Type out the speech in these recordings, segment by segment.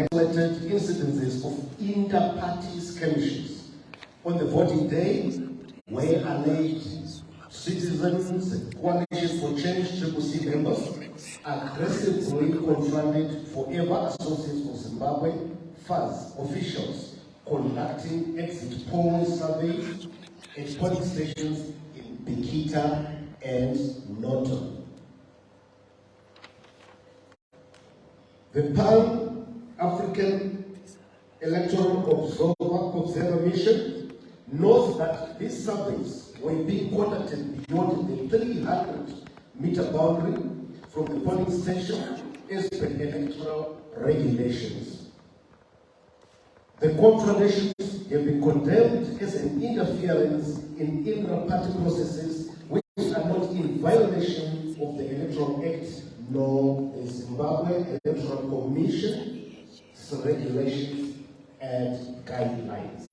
isolated incidences of inter-party skirmishes on the voting day, where alleged citizens and Coalition for Change CCC members aggressively confronted Forever Associates of Zimbabwe FAZ officials conducting exit poll surveys at polling stations in Bikita and Norton. The Pan-African Electoral Observer Mission notes that these surveys were being conducted beyond the 300-meter boundary from the polling station as per electoral regulations. The confrontations have been condemned as an interference in intra-party processes which are not in violation of the Electoral Act nor the Zimbabwe Electoral Commission's regulations and guidelines.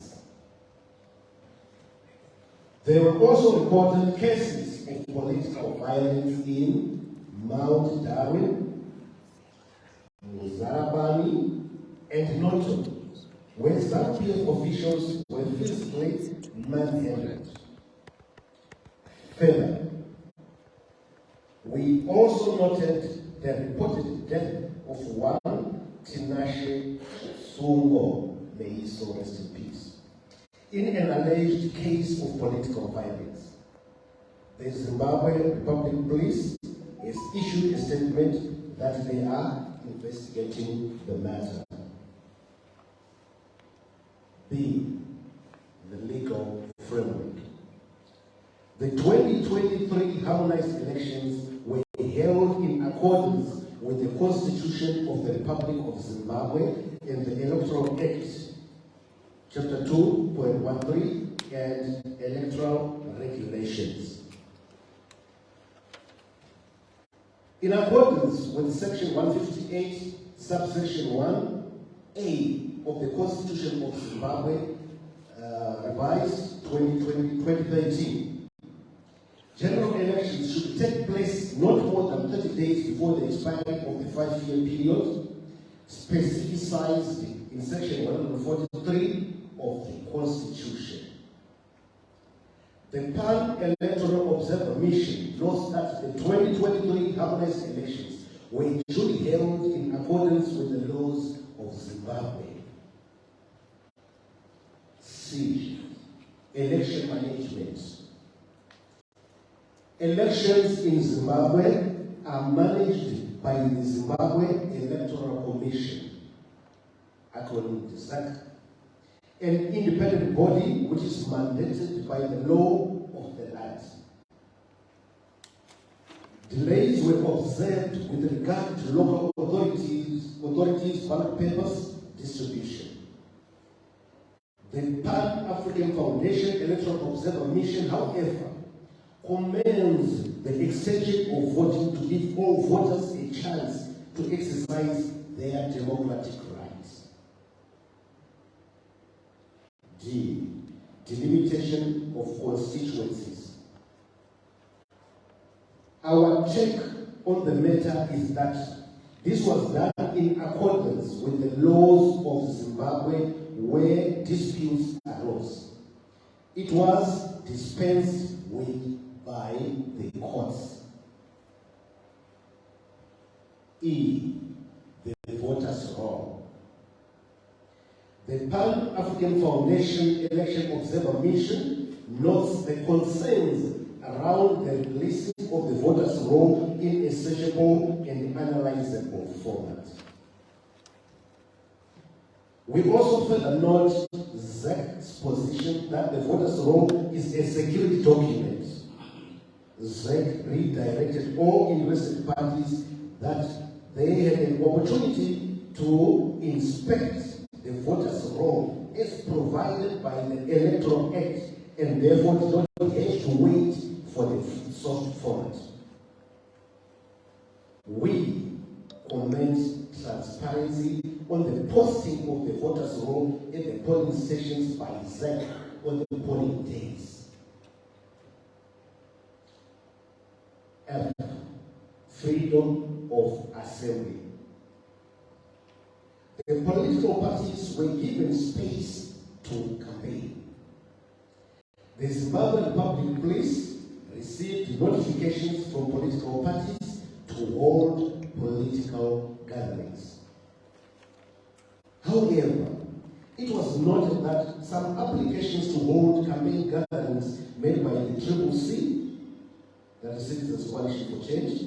There were also reported cases of political violence in Mount Darwin, Muzarabani, and Norton, where ZANU-PF officials were physically manhandled. Further, we also noted the reported death of one Tinashe Sungo, may he so rest in peace, in an alleged case of political violence. The Zimbabwe Republic Police has issued a statement that they are investigating the matter. B, the legal framework. The 2023 harmonized elections were held in accordance with the Constitution of the Republic of Zimbabwe and the Electoral Act, Chapter 2.13, and Electoral Regulations. In accordance with Section 158, Subsection 1A of the Constitution of Zimbabwe, revised 2013, general elections should take place not more than 30 days before the expiry of the 5-year period specified in Section 143 of the Constitution. The Pan-Electoral Observer Mission notes that the 2023 harmonized elections were duly held in accordance with the laws of Zimbabwe. C. Election management. Elections in Zimbabwe are managed by the Zimbabwe Electoral Commission, according to ZAC, an independent body which is mandated by the law of the land. Delays were observed with regard to local authorities' ballot papers distribution. The Pan-African Foundation Electoral Observer Mission, however, commends the extension of voting to give all voters a chance to exercise their democratic rights. D. Delimitation of constituencies. Our take on the matter is that this was done in accordance with the laws of Zimbabwe where disputes arose. It was dispensed with by the courts. E. The voters' roll. The Pan-African Foundation Election Observer Mission notes the concerns around the releasing of the voters' roll in a searchable and analyzable format. We also further note ZAC's position that the voters' roll is a security document. ZAC redirected all interested parties that they had an opportunity to inspect the voters' roll as provided by the Electoral Act, and therefore did not have to wait for the soft format. We commend transparency on the posting of the voters' roll at the polling stations by ZAC on the polling days. F. Freedom of assembly. the political parties were given space to campaign. The Zimbabwe Republic Police received notifications from political parties to hold political gatherings. However, it was noted that some applications to hold campaign gatherings made by the CCC, that is Citizens Coalition for Change,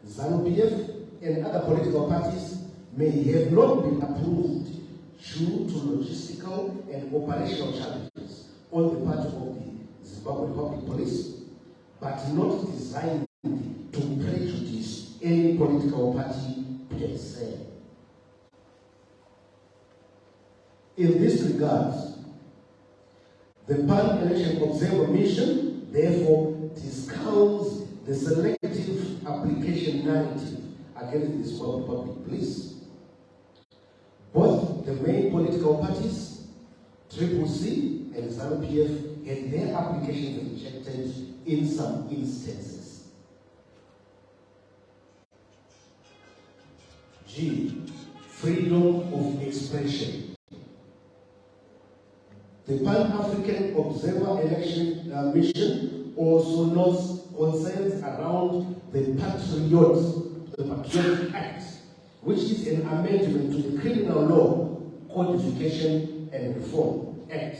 ZANU-PF, and other political parties may have not been approved due to logistical and operational challenges on the part of the Zimbabwe Republic Police, but not designed to prejudice any political party per se. In this regard, the Pan-Election Observer Mission therefore discounts the selective application narrative against the Zimbabwe Public Police. Both the main political parties, CCC and ZANU-PF, had their applications rejected in some instances. G. Freedom of expression. The Pan-African Observer Election Mission also notes concerns around the Patriot Act, which is an amendment to the Criminal Law Codification and Reform Act,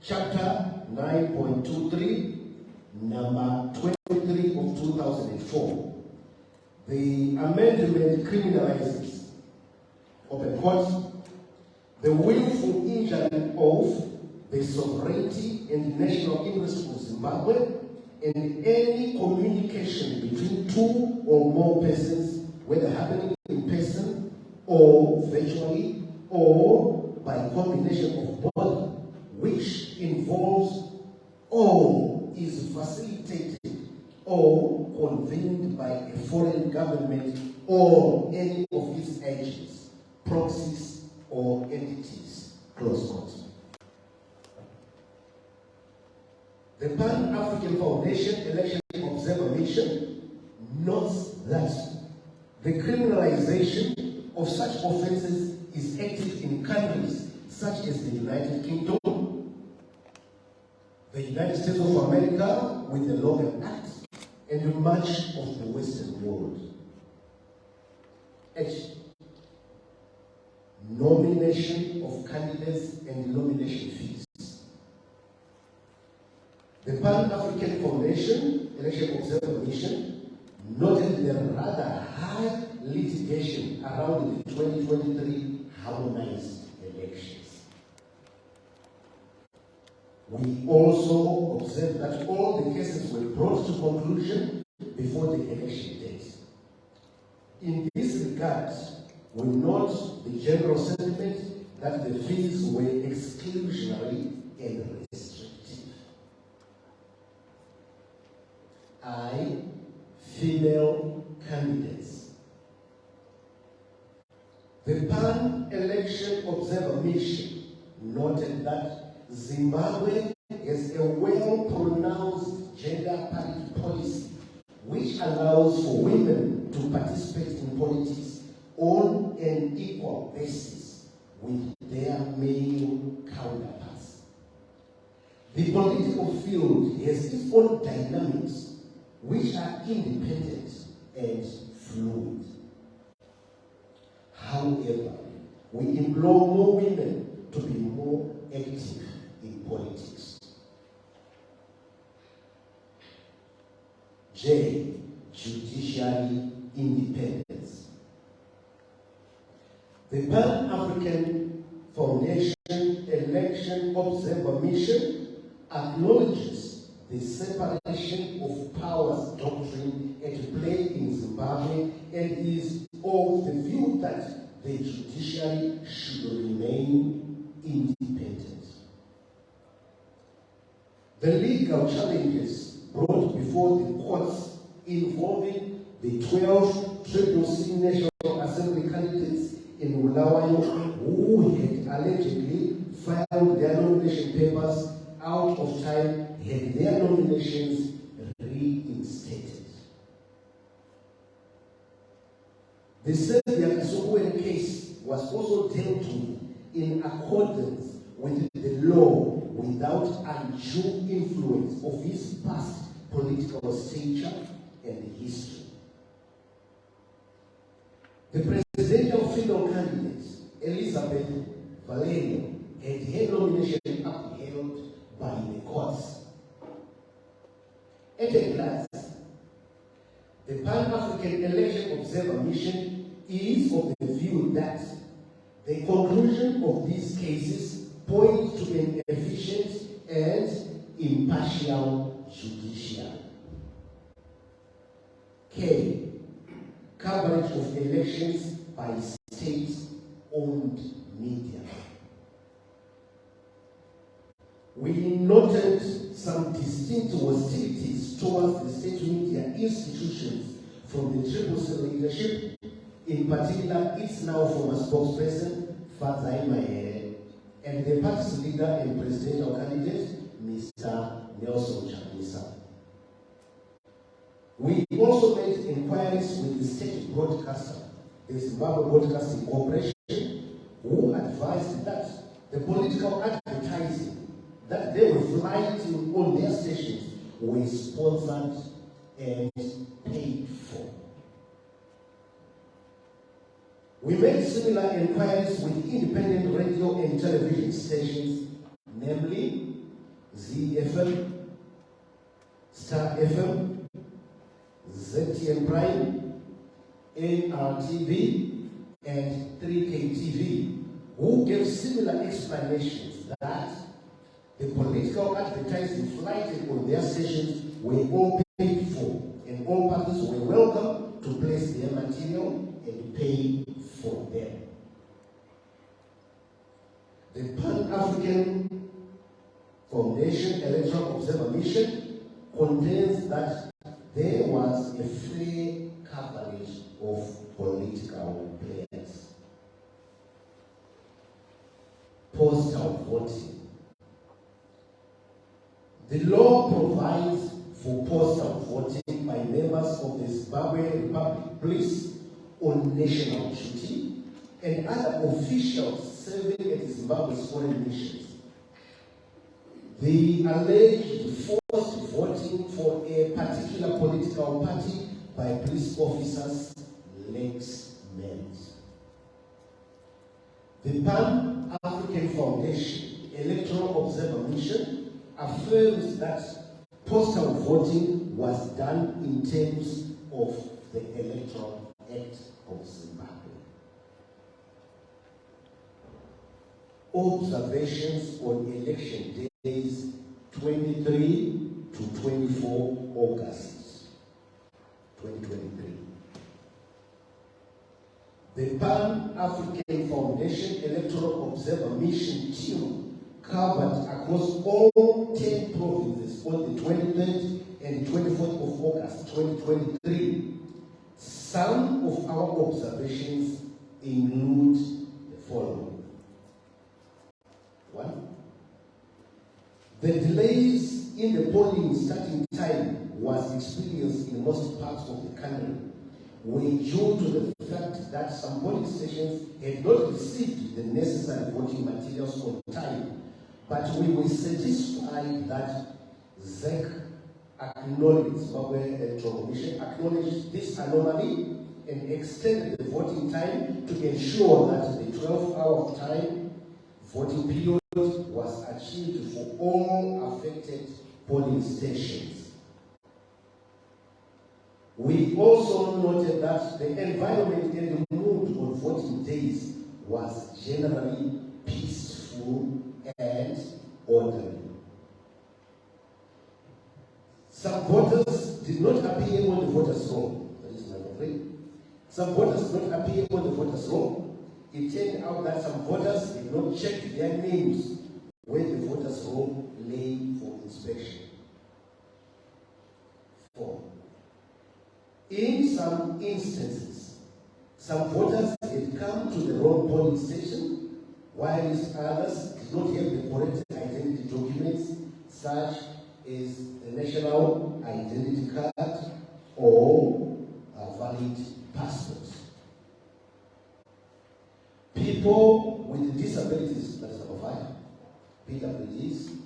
Chapter 9.23, number 23 of 2004. The amendment criminalizes, open quote, the willful injury of the sovereignty and national interests of Zimbabwe, and any communication between two or more persons, whether happening in person or virtually or by combination of both, which involves or is facilitated or convened by a foreign government or any of its agents, proxies, or entities. Close quote. The Pan-African Foundation Election Observer Mission notes that the criminalization of such offenses is active in countries such as the United Kingdom, the United States of America with the Logan Act, and much of the Western world. H. Nomination of candidates and nomination fees. The Pan-African Foundation Election Observer Mission noted the rather high litigation around the 2023 harmonized elections. We also observed that all the cases were brought to conclusion before the election date. In this regard, we note the general sentiment that the fees were exclusionary and restrictive. I. Female candidates. The Pan-Election Observer Mission noted that Zimbabwe has a well-pronounced gender parity policy which allows for women to participate in politics on an equal basis with their male counterparts. The political field has its own dynamics which are independent and fluid. However, we implore more women to be more active in politics. J. Judicial independence. The Pan-African Foundation Election Observer Mission acknowledges the separation of powers doctrine at play in Zimbabwe and is of the view that the judiciary should remain independent. The legal challenges brought before the courts involving the 12 CCC National Assembly candidates in Bulawayo who had allegedly filed their nomination papers out of time had their nominations reinstated. The Serbia Isogwere case was also dealt with in accordance with the law without undue influence of his past political stature and history. The presidential female candidate, Elizabeth Valerio, had her nomination upheld by the courts. At a glance, the Pan-African Election Observer Mission is of the view that the conclusion of these cases points to an efficient and impartial judiciary. K. Coverage of elections by state-owned media. We noted some distinct hostilities towards the state media institutions from the Triple C leadership, in particular its now former spokesperson, Fadzai Mahere, and the party's leader and presidential candidate, Mr. Nelson Chamisa. We also made inquiries with the state broadcaster, the Zimbabwe Broadcasting Corporation, who advised that the political advertising that they were flying on their stations were sponsored and paid for. We made similar inquiries with independent radio and television stations, namely ZFM, Star FM, ZTN Prime, NRTV, and 3KTV, who gave similar explanations that the political advertising flighted on their stations were all paid for, and all parties were welcome to place their material and pay for them. The Pan-African Foundation Electoral Observer Mission contends that there was a fair coverage of political players. Postal voting. The law provides for postal voting by members of the Zimbabwe Republic Police on national duty and other officials serving at Zimbabwe's foreign missions. The alleged forced voting for a particular political party by police officers lacks merit. The Pan-African Foundation Electoral Observer Mission affirms that postal voting was done in terms of the Electoral Act of Zimbabwe. Observations on election days 23 to 24 August 2023. The Pan-African Foundation Electoral Observer Mission team covered across all 10 provinces on the 23rd and 24th of August 2023. Some of our observations include the following. 1. The delays in the polling starting time was experienced in most parts of the country were due to the fact that some polling stations had not received the necessary voting materials on time. But we were satisfied that ZEC acknowledged, Zimbabwe Electoral Commission acknowledged this anomaly and extended the voting time to ensure that the 12-hour time voting period was achieved for all affected polling stations. We also noted that the environment and the mood on voting days was generally peaceful and orderly. Some voters did not appear on the voters' roll. That is number 3. Some voters did not appear on the voters' roll. It turned out that some voters did not check their names when the voters' roll lay for inspection. 4. In some instances, some voters had come to the wrong polling station, whilst others did not have the correct identity documents, such as the national identity card or a valid passport. People with disabilities, that's number 5, PWDs,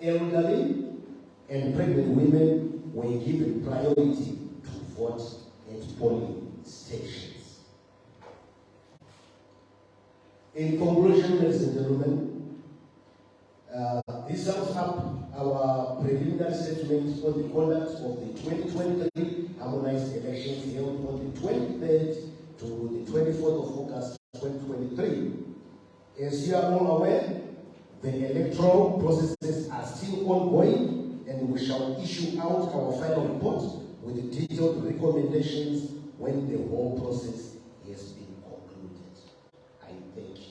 elderly and pregnant women were given priority to vote at polling stations. In conclusion, ladies and gentlemen, this sums up our preliminary statement on the conduct of the 2023 harmonized elections held on the 23rd to the 24th of August 2023. As you are all aware, the electoral processes are still ongoing, and we shall issue out our final report with detailed recommendations when the whole process has been concluded. I thank you.